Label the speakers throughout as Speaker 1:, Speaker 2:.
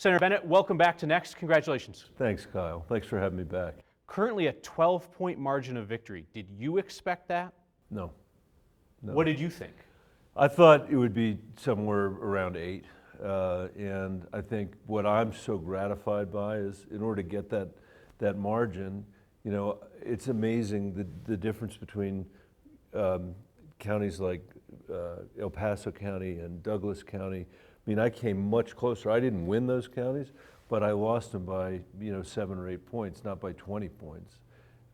Speaker 1: Senator Bennet, welcome back to Next. Congratulations.
Speaker 2: Thanks, Kyle. Thanks for having me back.
Speaker 1: Currently a 12-point margin of victory. Did you expect that?
Speaker 2: No.
Speaker 1: What did you think?
Speaker 2: I thought it would be somewhere around 8. And I think what I'm so gratified by is in order to get that margin, you know, it's amazing the difference between counties like El Paso County and Douglas County. I mean, I came much closer. I didn't win those counties, but I lost them by 7 or 8 points, not by 20 points.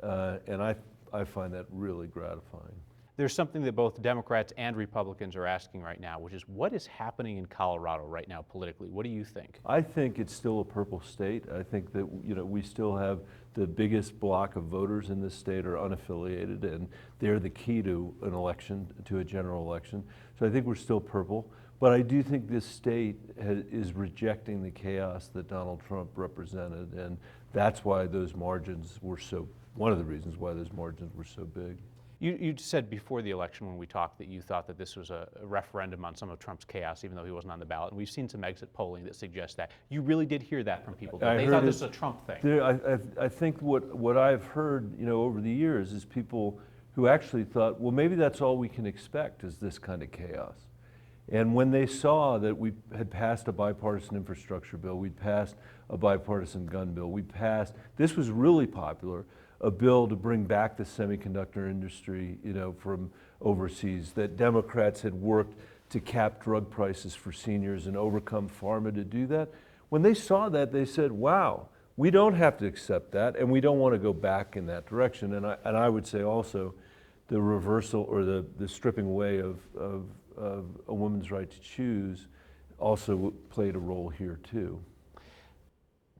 Speaker 2: And I find that really gratifying.
Speaker 1: There's something that both Democrats and Republicans are asking right now, which is what is happening in Colorado right now politically? What do you think?
Speaker 2: I think it's still a purple state. I think that we still have the biggest block of voters in this state are unaffiliated, and they're the key to an election, to a general election. So I think we're still purple. But I do think this state is rejecting the chaos that Donald Trump represented, and that's why those margins were one of the reasons why those margins were so big.
Speaker 1: You said before the election when we talked that you thought that this was a referendum on some of Trump's chaos, even though he wasn't on the ballot. And we've seen some exit polling that suggests that. You really did hear that from people. They thought this was a Trump thing.
Speaker 2: I think what I've heard over the years is people who actually thought, well, maybe that's all we can expect is this kind of chaos. And when they saw that we had passed a bipartisan infrastructure bill, we'd passed a bipartisan gun bill, this was really popular, a bill to bring back the semiconductor industry, from overseas, that Democrats had worked to cap drug prices for seniors and overcome pharma to do that. When they saw that, they said, wow, we don't have to accept that, and we don't want to go back in that direction. And I would say also the reversal or the stripping away of a woman's right to choose also played a role here too.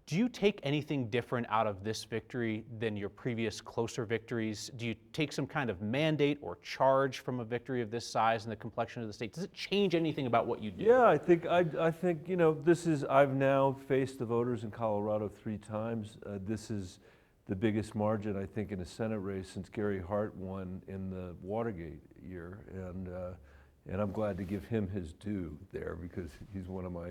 Speaker 1: Do you take anything different out of this victory than your previous closer victories? Do you take some kind of mandate or charge from a victory of this size and the complexion of the state? Does it change anything about what you do?
Speaker 2: Yeah, I think I've now faced the voters in Colorado 3 times. This is the biggest margin, I think, in a Senate race since Gary Hart won in the Watergate year. And I'm glad to give him his due there because he's one of my,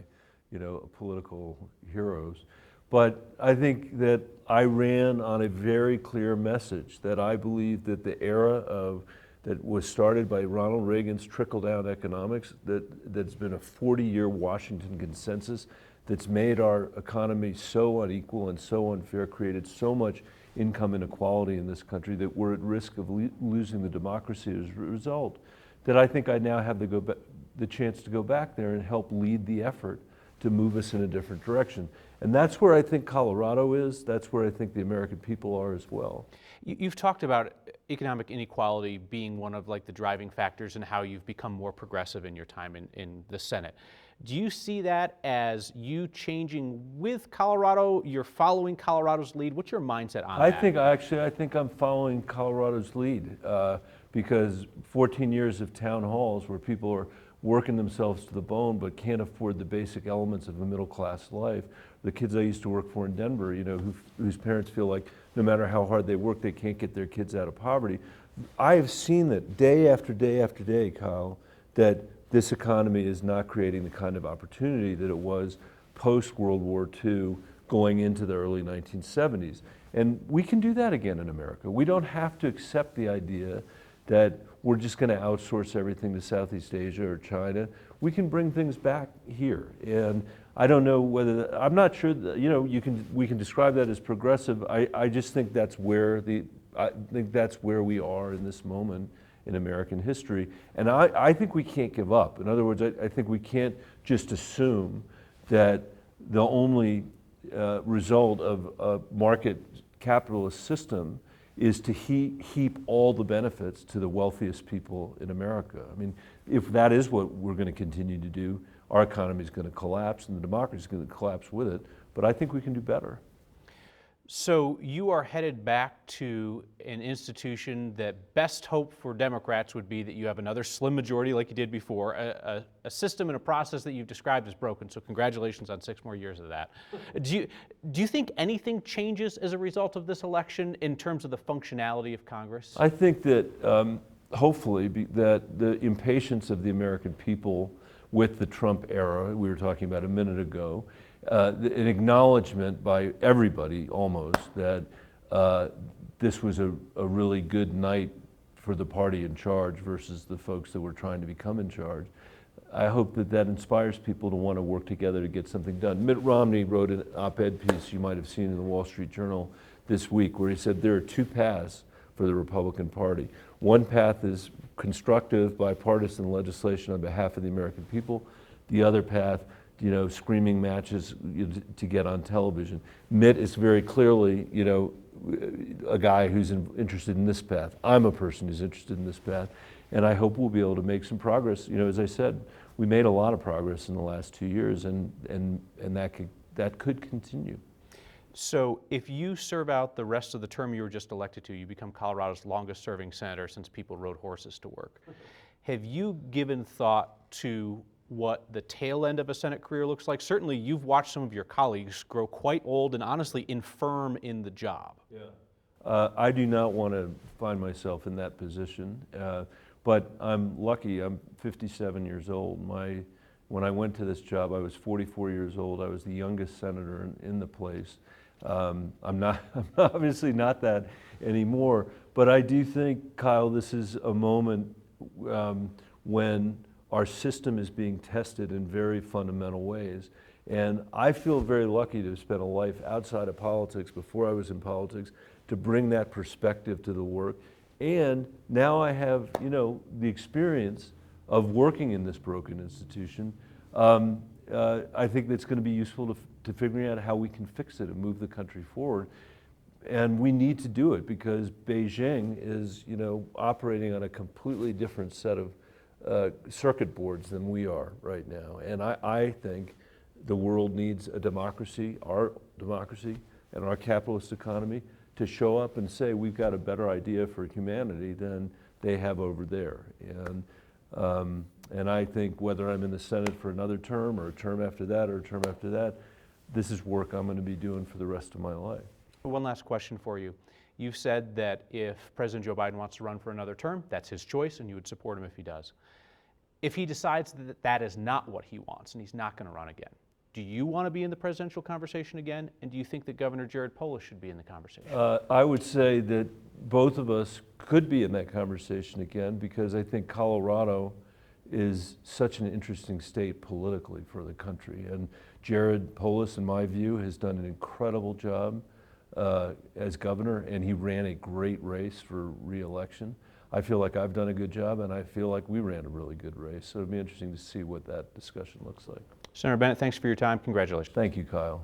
Speaker 2: political heroes. But I think that I ran on a very clear message that I believe that the era that was started by Ronald Reagan's trickle-down economics, that's been a 40-year Washington consensus that's made our economy so unequal and so unfair, created so much income inequality in this country that we're at risk of losing the democracy as a result, that I think I now have the chance to go back there and help lead the effort to move us in a different direction. And that's where I think Colorado is. That's where I think the American people are as well.
Speaker 1: You've talked about economic inequality being one of the driving factors in how you've become more progressive in your time in the Senate. Do you see that as you changing with Colorado? You're following Colorado's lead? What's your mindset on that?
Speaker 2: I think I'm following Colorado's lead because 14 years of town halls where people are working themselves to the bone but can't afford the basic elements of a middle-class life. The kids I used to work for in Denver, whose parents feel like no matter how hard they work, they can't get their kids out of poverty. I have seen that day after day after day, Kyle, that this economy is not creating the kind of opportunity that it was post-World War II going into the early 1970s. And we can do that again in America. We don't have to accept the idea that we're just going to outsource everything to Southeast Asia or China. We can bring things back here. And I don't know whether, I'm not sure that, we can describe that as progressive. I just think that's where we are in this moment in American history. And I think we can't give up. In other words, I think we can't just assume that the only result of a market capitalist system is to heap all the benefits to the wealthiest people in America. I mean, if that is what we're going to continue to do, our economy is going to collapse and the democracy is going to collapse with it. But I think we can do better.
Speaker 1: So you are headed back to an institution that best hope for Democrats would be that you have another slim majority like you did before, a system and a process that you've described as broken. So congratulations on 6 more years of that. Do you think anything changes as a result of this election in terms of the functionality of Congress?
Speaker 2: I think that hopefully that the impatience of the American people with the Trump era, we were talking about a minute ago, an acknowledgement by everybody almost that this was a really good night for the party in charge versus the folks that were trying to become in charge. I hope that that inspires people to want to work together to get something done. Mitt Romney wrote an op-ed piece you might have seen in the Wall Street Journal this week where he said there are two paths for the Republican Party. One path is constructive, bipartisan legislation on behalf of the American people. The other path, you know, screaming matches to get on television. Mitt is very clearly, you know, a guy who's interested in this path. I'm a person who's interested in this path, and I hope we'll be able to make some progress. You know, as I said, we made a lot of progress in the last 2 years, and that could continue.
Speaker 1: So if you serve out the rest of the term you were just elected to, you become Colorado's longest serving senator since people rode horses to work. Have you given thought to what the tail end of a Senate career looks like? Certainly you've watched some of your colleagues grow quite old and honestly infirm in the job.
Speaker 2: Yeah. I do not want to find myself in that position, but I'm lucky. I'm 57 years old. When I went to this job, I was 44 years old. I was the youngest senator in the place. I'm obviously not that anymore, but I do think, Kyle, this is a moment when our system is being tested in very fundamental ways. And I feel very lucky to have spent a life outside of politics before I was in politics to bring that perspective to the work. And now I have, you know, the experience of working in this broken institution. I think that's going to be useful to figuring out how we can fix it and move the country forward. And we need to do it because Beijing is, you know, operating on a completely different set of circuit boards than we are right now. And I think the world needs a democracy, our democracy, and our capitalist economy to show up and say we've got a better idea for humanity than they have over there. And I think whether I'm in the Senate for another term or a term after that or a term after that, this is work I'm going to be doing for the rest of my life.
Speaker 1: One last question for you. You've said that if President Joe Biden wants to run for another term, that's his choice and you would support him if he does. If he decides that that is not what he wants and he's not going to run again, do you want to be in the presidential conversation again? And do you think that Governor Jared Polis should be in the conversation?
Speaker 2: I would say that both of us could be in that conversation again because I think Colorado is such an interesting state politically for the country. And Jared Polis, in my view, has done an incredible job as governor, and he ran a great race for re-election. I feel like I've done a good job, and I feel like we ran a really good race. So it'd be interesting to see what that discussion looks like.
Speaker 1: Senator Bennet, thanks for your time. Congratulations.
Speaker 2: Thank you, Kyle.